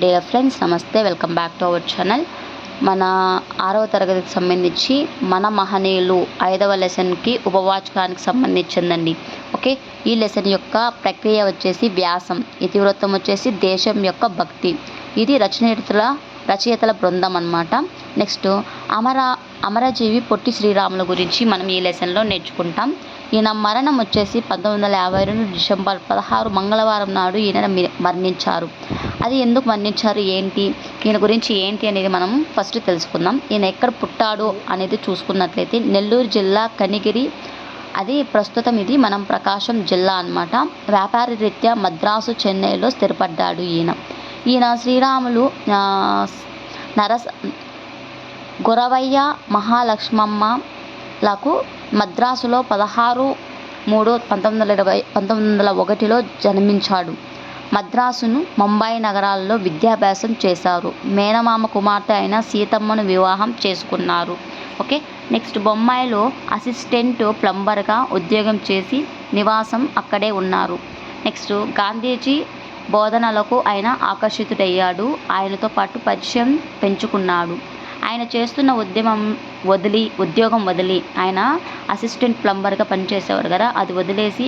Dear friends, నమస్తే. Welcome back to our channel. మన 6వ తరగతికి సంబంధించి మన మహనీయులు 5వ లెసన్కి ఉపవాచకానికి సంబంధించిందండి. ఓకే, ఈ లెసన్ యొక్క ప్రక్రియ వచ్చేసి వ్యాసం, ఇతివృత్తం వచ్చేసి దేశం యొక్క భక్తి. ఇది రచయితల బృందం అన్నమాట. నెక్స్ట్ అమరజీవి పొట్టి శ్రీరాములు గురించి మనం ఈ లెసన్లో నేర్చుకుంటాం. ఈయన మరణం వచ్చేసి 1952 డిసెంబర్ 16 మంగళవారం నాడు ఈయన మరణించారు. అది ఎందుకు మరణించారు, ఏంటి, ఈయన గురించి ఏంటి అనేది మనం ఫస్ట్ తెలుసుకుందాం. ఈయన ఎక్కడ పుట్టాడు అనేది చూసుకున్నట్లయితే నెల్లూరు జిల్లా కనిగిరి, అది ప్రస్తుతం ఇది మనం ప్రకాశం జిల్లా అన్నమాట. వ్యాపార రీత్యా మద్రాసు, చెన్నైలో స్థిరపడ్డాడు ఈయన శ్రీరాములు, గురవయ్య, మహాలక్ష్మమ్మలకు మద్రాసులో 16/3/1901 జన్మించాడు. మద్రాసును, ముంబై నగరాల్లో విద్యాభ్యాసం చేశారు. మేనమామ కుమార్తె అయిన సీతమ్మను వివాహం చేసుకున్నారు. ఓకే, నెక్స్ట్ బొంబాయిలో అసిస్టెంట్ ప్లంబర్గా ఉద్యోగం చేసి నివాసం అక్కడే ఉన్నారు. నెక్స్ట్ గాంధీజీ బోధనలకు ఆయన ఆకర్షితుడయ్యాడు. ఆయనతో పాటు పరిచయం పెంచుకున్నాడు. ఆయన చేస్తున్న ఉద్యోగం వదిలి ఆయన అసిస్టెంట్ ప్లంబర్గా పనిచేసేవారు కదా, అది వదిలేసి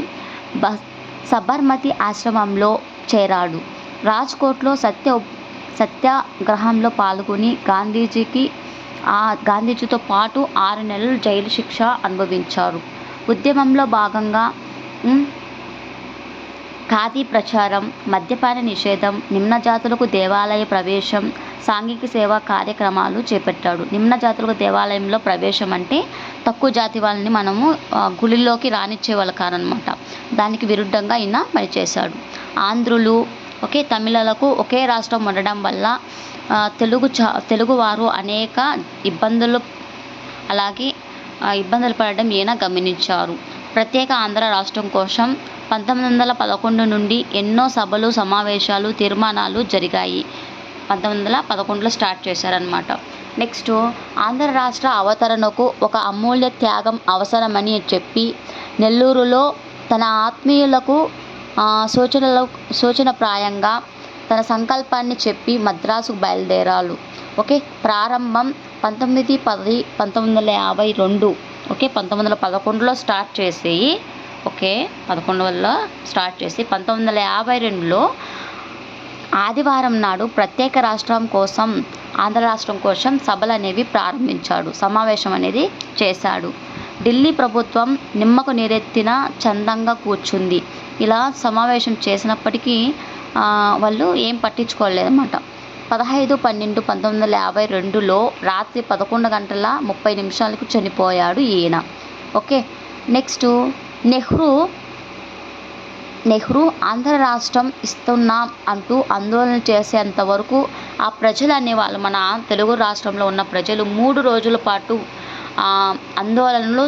సబర్మతి ఆశ్రమంలో చేరాడు. రాజ్కోట్లో సత్యాగ్రహంలో పాల్గొని గాంధీజీతో పాటు 6 నెలలు జైలు శిక్ష అనుభవించారు. ఉద్యమంలో భాగంగా ఖాదీ ప్రచారం, మద్యపాన నిషేధం, నిమ్న జాతులకు దేవాలయ ప్రవేశం, సాంఘిక సేవా కార్యక్రమాలు చేపట్టాడు. నిమ్న జాతులకు దేవాలయంలో ప్రవేశం అంటే తక్కువ జాతి వాళ్ళని మనము గుడిలోకి రానిచ్చేవాళ్ళు కారనమాట. దానికి విరుద్ధంగా ఈయన పనిచేశాడు. ఆంధ్రులు, ఓకే, తమిళలకు ఒకే రాష్ట్రం ఉండడం వల్ల తెలుగువారు అనేక ఇబ్బందులు పడడం ఈయన గమనించారు. ప్రత్యేక ఆంధ్ర రాష్ట్రం కోసం 1911 నుండి ఎన్నో సభలు, సమావేశాలు, తీర్మానాలు జరిగాయి. 1911లో స్టార్ట్ చేశారనమాట. నెక్స్ట్ ఆంధ్ర రాష్ట్ర అవతరణకు ఒక అమూల్య త్యాగం అవసరమని చెప్పి నెల్లూరులో తన ఆత్మీయులకు సూచనప్రాయంగా తన సంకల్పాన్ని చెప్పి మద్రాసుకు బయలుదేరారు. ఓకే, ప్రారంభం 19/10/1952. ఓకే, 1911లో స్టార్ట్ చేసి 1952లో ఆదివారం నాడు ప్రత్యేక ఆంధ్ర రాష్ట్రం కోసం సభలు అనేవి ప్రారంభించాడు. సమావేశం అనేది చేశాడు. ఢిల్లీ ప్రభుత్వం నిమ్మకు నీరెత్తిన చందంగా కూర్చుంది. ఇలా సమావేశం చేసినప్పటికీ వాళ్ళు ఏం పట్టించుకోలేదన్నమాట. 15/12/1952లో రాత్రి 11:30 చనిపోయాడు ఈయన. ఓకే, నెక్స్ట్ నెహ్రూ ఆంధ్ర రాష్ట్రం ఇస్తున్నాం అంటూ ఆందోళన చేసేంత వరకు ఆ ప్రజలు అనేవాళ్ళు, మన తెలుగు రాష్ట్రంలో ఉన్న ప్రజలు 3 రోజుల పాటు ఆందోళనలు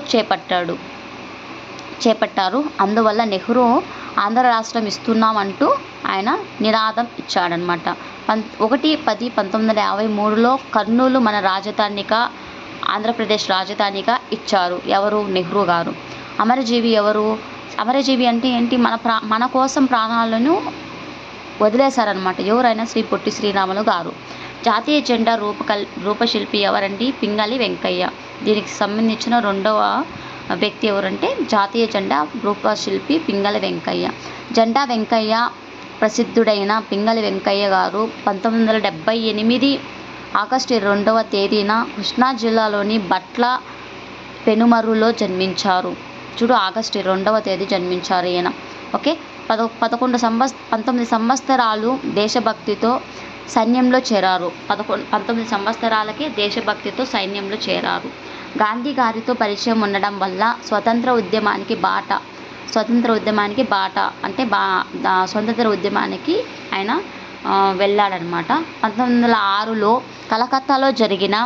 చేపట్టారు. అందువల్ల నెహ్రూ ఆంధ్ర రాష్ట్రం ఇస్తున్నాం అంటూ ఆయన నినాదం ఇచ్చాడనమాట. 1/10/1953లో కర్నూలు మన రాజధానిగా, ఆంధ్రప్రదేశ్ రాజధానిగా ఇచ్చారు. ఎవరు? నెహ్రూ గారు. అమరజీవి ఎవరు? అమరజీవి అంటే ఏంటి? మన కోసం ప్రాణాలను వదిలేశారనమాట. ఎవరైనా శ్రీ పొట్టి శ్రీరాములు గారు. జాతీయ జెండా రూపశిల్పి ఎవరండి? పింగళి వెంకయ్య. దీనికి సంబంధించిన 2వ వ్యక్తి ఎవరంటే జాతీయ జెండా రూపశిల్పి పింగళి వెంకయ్య. జెండా వెంకయ్య ప్రసిద్ధుడైన పింగళి వెంకయ్య గారు 1978 ఆగస్టు 2వ తేదీన కృష్ణా జిల్లాలోని బట్ల పెనుమరులో జన్మించారు. చూడు, ఆగస్టు 2వ తేదీ జన్మించారు ఈయన. ఓకే, 19 సంవత్సరాలు దేశభక్తితో సైన్యంలో చేరారు. 19 సంవత్సరాలకే దేశభక్తితో సైన్యంలో చేరారు. గాంధీ గారితో పరిచయం ఉండడం వల్ల స్వతంత్ర ఉద్యమానికి బాట అంటే స్వతంత్ర ఉద్యమానికి ఆయన వెళ్ళాడనమాట. 1906లో కలకత్తాలో జరిగిన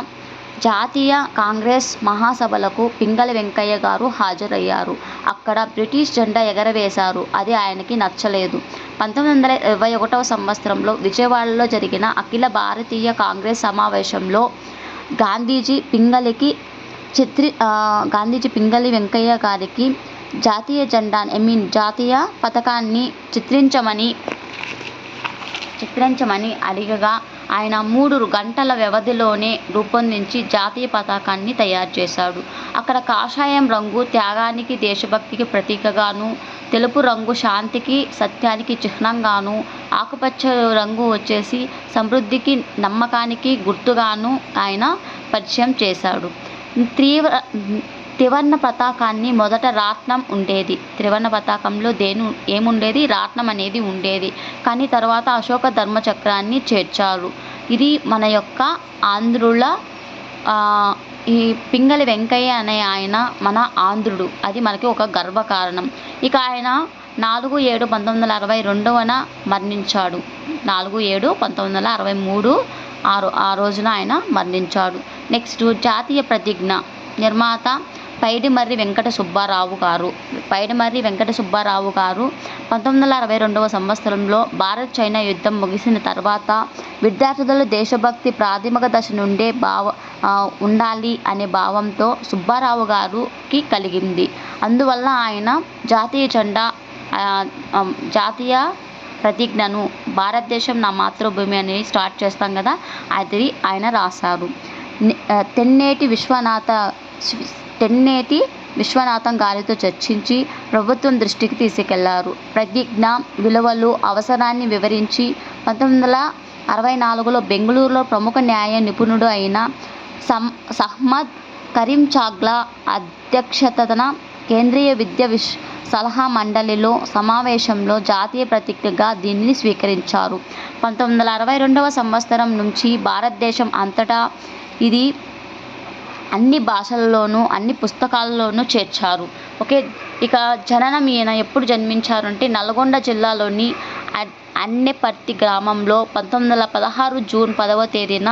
జాతీయ కాంగ్రెస్ మహాసభలకు పింగళి వెంకయ్య గారు హాజరయ్యారు. అక్కడ బ్రిటిష్ జెండా ఎగరవేశారు. అది ఆయనకి నచ్చలేదు. 1921వ సంవత్సరంలో విజయవాడలో జరిగిన అఖిల భారతీయ కాంగ్రెస్ సమావేశంలో గాంధీజీ పింగళి వెంకయ్య గారికి జాతీయ పతాకాన్ని చిత్రించమని అడిగగా ఆయన 3 గంటల వ్యవధిలోనే రూపొందించి జాతీయ పతాకాన్ని తయారు చేశాడు. అక్కడ కాషాయం రంగు త్యాగానికి దేశభక్తికి ప్రతీకగాను, తెలుపు రంగు శాంతికి సత్యానికి చిహ్నంగాను, ఆకుపచ్చ రంగు వచ్చేసి సమృద్ధికి నమ్మకానికి గుర్తుగాను ఆయన పరిచయం చేశాడు. త్రివర్ణ పతాకాన్ని మొదట రాట్నం ఉండేది. త్రివర్ణ పతాకంలో ఏముండేది? రాట్నం అనేది ఉండేది. కానీ తర్వాత అశోక ధర్మచక్రాన్ని చేర్చారు. ఇది మన యొక్క ఆంధ్రుల ఈ పింగళి వెంకయ్య అనే ఆయన మన ఆంధ్రుడు. అది మనకి ఒక గర్వకారణం. ఇక ఆయన 4/7/1962న మరణించాడు. 4/7/1963 ఆ రోజున ఆయన మరణించాడు. నెక్స్ట్ జాతీయ ప్రతిజ్ఞ నిర్మాత పైడిమర్రి వెంకట సుబ్బారావు గారు. 1962వ సంవత్సరంలో భారత్ చైనా యుద్ధం ముగిసిన తర్వాత విద్యార్థులలో దేశభక్తి ప్రాథమిక దశ నుండే ఉండాలి అనే భావంతో సుబ్బారావు గారికి కలిగింది. అందువల్ల ఆయన జాతీయ ప్రతిజ్ఞను భారతదేశం నా మాతృభూమి అని స్టార్ట్ చేస్తాం కదా, అది ఆయన రాశారు. తెన్నేటి విశ్వనాథం గారితో చర్చించి ప్రభుత్వం దృష్టికి తీసుకెళ్లారు. ప్రతిజ్ఞ విలువలు అవసరాన్ని వివరించి 1964లో బెంగళూరులో ప్రముఖ న్యాయ నిపుణుడు అయిన సహ్మద్ కరీంచాగ్లా అధ్యక్షతన కేంద్రీయ విద్యా సలహా మండలిలో సమావేశంలో జాతీయ ప్రతిజ్ఞగా దీనిని స్వీకరించారు. 1962వ సంవత్సరం నుంచి భారతదేశం అంతటా ఇది అన్ని భాషలలోనూ అన్ని పుస్తకాలలోనూ చేర్చారు. ఓకే, ఇక జననం ఈయన ఎప్పుడు జన్మించారు అంటే నల్గొండ జిల్లాలోని అన్నెపర్తి గ్రామంలో 1916 జూన్ 10వ తేదీన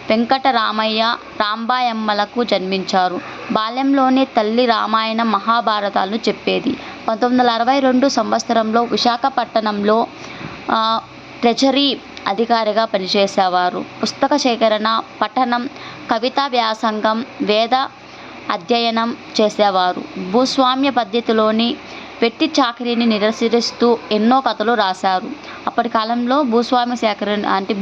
వెంకటరామయ్య రాంబాయమ్మలకు జన్మించారు. బాల్యంలోనే తల్లి రామాయణం మహాభారతాలను చెప్పేది. 1962 సంవత్సరంలో విశాఖపట్టణంలో ట్రెజరీ అధికారిగా పనిచేసేవారు. పుస్తక సేకరణ, పఠనం, కవితా వ్యాసంగం, వేద అధ్యయనం చేసేవారు. భూస్వామ్య పద్ధతిలోని వెట్టి చాకిరీని నిరసిస్తూ ఎన్నో కథలు రాశారు. అప్పటి కాలంలో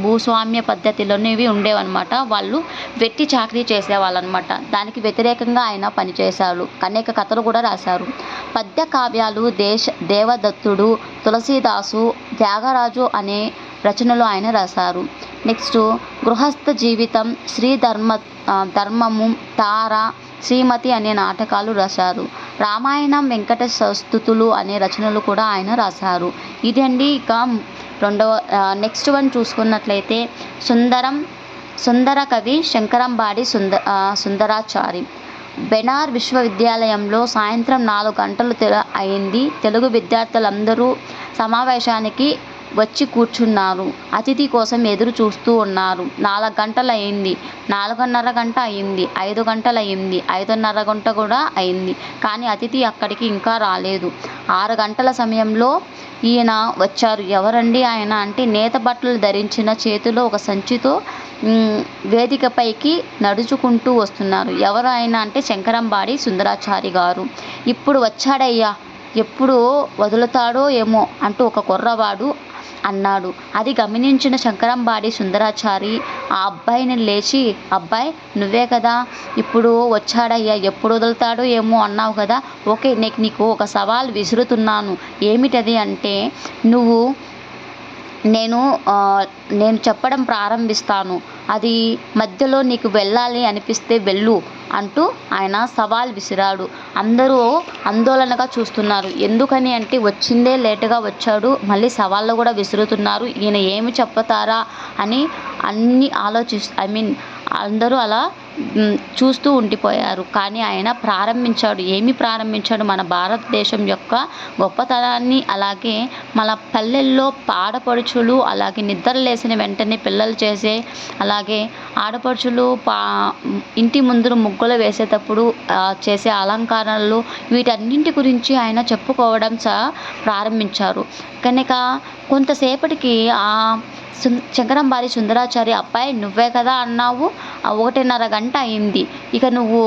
భూస్వామ్య పద్ధతిలోనే ఇవి ఉండేవన్నమాట. వాళ్ళు వెట్టి చాకిరీ చేసేవాళ్ళనమాట. దానికి వ్యతిరేకంగా ఆయన పనిచేశారు. అనేక కథలు కూడా రాశారు. పద్య కావ్యాలు దేవదత్తుడు, తులసీదాసు, త్యాగరాజు అనే రచనలు ఆయన రాశారు. నెక్స్ట్ గృహస్థ జీవితం, ధర్మము, తార, శ్రీమతి అనే నాటకాలు రాశారు. రామాయణం, వెంకట స్తుతులు అనే రచనలు కూడా ఆయన రాశారు. ఇదండి. ఇక నెక్స్ట్ వన్ చూసుకున్నట్లయితే సుందర కవి శంకరంబాడి సుందరాచారి. బెనార్ విశ్వవిద్యాలయంలో సాయంత్రం 4 గంటలు అయింది. తెలుగు విద్యార్థులందరూ సమావేశానికి వచ్చి కూర్చున్నారు. అతిథి కోసం ఎదురు చూస్తూ ఉన్నారు. 4 గంటలు అయింది, 4:30 గంట అయింది, 5 గంటలు అయింది, 5:30 గంట కూడా అయింది. కానీ అతిథి అక్కడికి ఇంకా రాలేదు. 6 గంటల సమయంలో ఈయన వచ్చారు. ఎవరండి ఆయన అంటే నేత బట్టలు ధరించిన, చేతిలో ఒక సంచితో వేదికపైకి నడుచుకుంటూ వస్తున్నారు. ఎవరు ఆయన అంటే శంకరంబాడి సుందరాచారి గారు. ఇప్పుడు వచ్చాడయ్యా, ఎప్పుడు వదులుతాడో ఏమో అంటూ ఒక కుర్రవాడు అన్నాడు. అది గమనించిన శంకరంబాడి సుందరాచారి ఆ అబ్బాయిని లేచి, అబ్బాయి నువ్వే కదా, ఇప్పుడు వచ్చాడయ్యా, ఎప్పుడు వదులుతాడో ఏమో అన్నావు కదా, ఓకే నీకు ఒక సవాల్ విసురుతున్నాను. ఏమిటది అంటే నేను చెప్పడం ప్రారంభిస్తాను, అది మధ్యలో నీకు వెళ్ళాలి అనిపిస్తే వెళ్ళు అంటూ ఆయన సవాల్ విసిరాడు. అందరూ ఆందోళనగా చూస్తున్నారు. ఎందుకని అంటే వచ్చిందే లేటుగా వచ్చాడు, మళ్ళీ సవాళ్ళు కూడా విసురుతున్నారు, ఈయన ఏమి చెప్తారా అని అందరూ అలా చూస్తూ ఉండిపోయారు. కానీ ఆయన ఏమి ప్రారంభించాడు? మన భారతదేశం యొక్క గొప్పతనాన్ని, అలాగే మన పల్లెల్లో ఆడపడుచులు, అలాగే నిద్ర లేచిన వెంటనే పిల్లలు చేసే, అలాగే ఆడపడుచులు ఇంటి ముందు ముగ్గులు వేసేటప్పుడు చేసే అలంకరణలు, వీటన్నింటి గురించి ఆయన చెప్పుకోవడం ప్రారంభించారు. కనుక కొంతసేపటికి ఆ శంకరంబారి సుందరాచారి అబ్బాయి నువ్వే కదా అన్నావు, 1:30 గంట అయింది, ఇక నువ్వు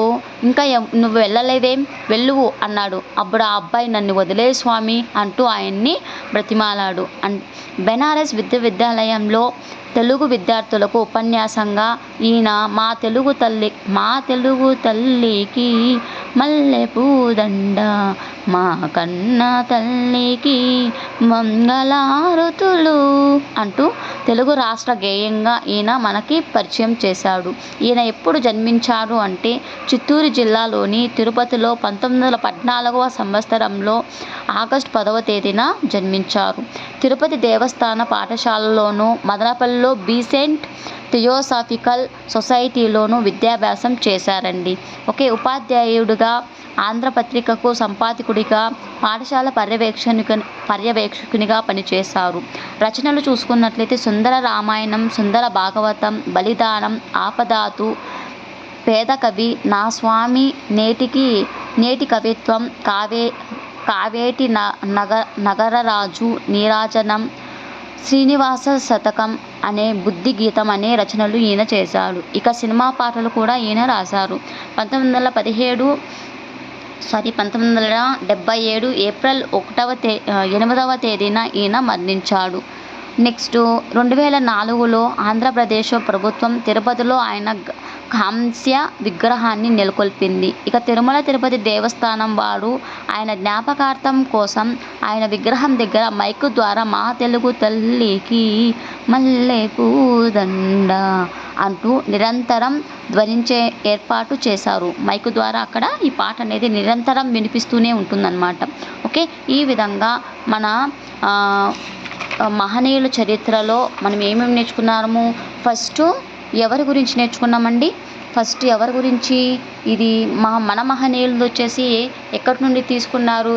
ఇంకా నువ్వు వెళ్ళలేదేం, వెళ్ళువు అన్నాడు. అప్పుడు ఆ అబ్బాయి నన్ను వదిలే స్వామి అంటూ ఆయన్ని బ్రతిమాలాడు. బెనారస్ విశ్వవిద్యాలయంలో తెలుగు విద్యార్థులకు ఉపన్యాసంగా ఈయన మా తెలుగు తల్లికి మల్లెపూదండ, మా కన్న తల్లికి మంగళారతులు అంటూ తెలుగు రాష్ట్ర గేయంగా ఈయన మనకి పరిచయం చేశాడు. ఈయన ఎప్పుడు జన్మించారు అంటే చిత్తూరు జిల్లాలోని తిరుపతిలో 1914వ సంవత్సరంలో ఆగస్టు 10వ తేదీన జన్మించారు. తిరుపతి దేవస్థాన పాఠశాలలోను, మదనపల్లిలో బీసెంట్ థియోసాఫికల్ సొసైటీలోనూ విద్యాభ్యాసం చేశారండి. ఒకే ఉపాధ్యాయుడిగా, ఆంధ్రపత్రికకు సంపాదకుడిగా, పాఠశాల పర్యవేక్షకునిగా పనిచేశారు. రచనలు చూసుకున్నట్లయితే సుందర రామాయణం, సుందర భాగవతం, బలిదానం, ఆపదాతు, పేద కవి, నా స్వామి, నేటి కవిత్వం, కావేటి నగరరాజు, నీరాజనం, శ్రీనివాస శతకం అనే బుద్ధి గీతం అనే రచనలు ఈయన చేశాడు. ఇక సినిమా పాటలు కూడా ఈయన రాశారు. 1977 ఏప్రిల్ 8వ తేదీన ఈయన మరణించాడు. నెక్స్ట్ 2004లో ఆంధ్రప్రదేశ్ ప్రభుత్వం తిరుపతిలో ఆయన కాంస్య విగ్రహాన్ని నెలకొల్పింది. ఇక తిరుమల తిరుపతి దేవస్థానం వారు ఆయన జ్ఞాపకార్థం కోసం ఆయన విగ్రహం దగ్గర మైకు ద్వారా మా తెలుగు తల్లికి మల్లెపూదండ అంటూ నిరంతరం ధ్వనించే ఏర్పాటు చేశారు. మైకు ద్వారా అక్కడ ఈ పాట అనేది నిరంతరం వినిపిస్తూనే ఉంటుందన్నమాట. ఓకే, ఈ విధంగా మన మహనీయుల చరిత్రలో మనం ఏమేమి నేర్చుకున్నాము? ఫస్ట్ ఎవరి గురించి నేర్చుకున్నామండి? ఫస్ట్ ఎవరి గురించి? ఇది మన మహనీయులు వచ్చేసి ఎక్కడి నుండి తీసుకున్నారు?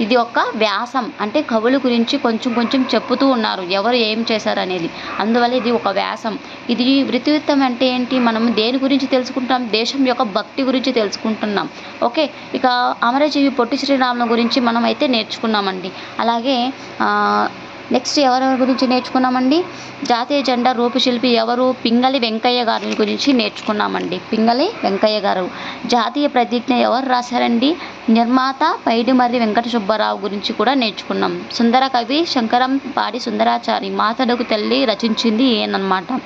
ఇది ఒక వ్యాసం, అంటే కవుల గురించి కొంచెం చెప్పుతూ ఉన్నారు ఎవరు ఏం చేశారు అనేది. అందువల్ల ఇది ఒక వ్యాసం. ఇది వృత్తియుక్తం అంటే ఏంటి? మనం దేని గురించి తెలుసుకుంటాం? దేశం యొక్క భక్తి గురించి తెలుసుకుంటున్నాం. ఓకే, ఇక అమరజీవి పొట్టి శ్రీరాములు గురించి మనం అయితే నేర్చుకున్నామండి. అలాగే నెక్స్ట్ ఎవరి గురించి నేర్చుకున్నామండి? జాతీయ జెండా రూపశిల్పి ఎవరు? పింగళి వెంకయ్య గారి గురించి నేర్చుకున్నామండి. పింగళి వెంకయ్య గారు. జాతీయ ప్రతిజ్ఞ ఎవరు రాశారండి? నిర్మాత పైడిమర్రి వెంకట సుబ్బారావు గురించి కూడా నేర్చుకున్నాం. సుందర కవి శంకరంబారి సుందరాచారి, మా తెలుగు తల్లి రచించింది ఈయనమాట.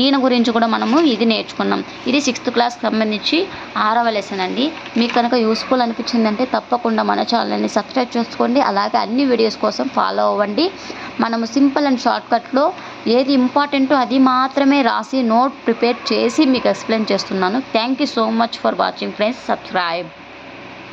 ఈయన గురించి కూడా మనము ఇది నేర్చుకున్నాం. ఇది 6th క్లాస్కి సంబంధించి 6వ లెసన్ అండి. మీకు కనుక యూస్ఫుల్ అనిపించిందంటే తప్పకుండా మన ఛానల్ని సబ్స్క్రైబ్ చేసుకోండి. అలాగే అన్ని వీడియోస్ కోసం ఫాలో అవ్వండి. మనము సింపుల్ అండ్ షార్ట్కట్లో ఏది ఇంపార్టెంటో అది మాత్రమే రాసి నోట్ ప్రిపేర్ చేసి మీకు ఎక్స్ప్లెయిన్ చేస్తున్నాను. Thank you so much for watching friends. Subscribe.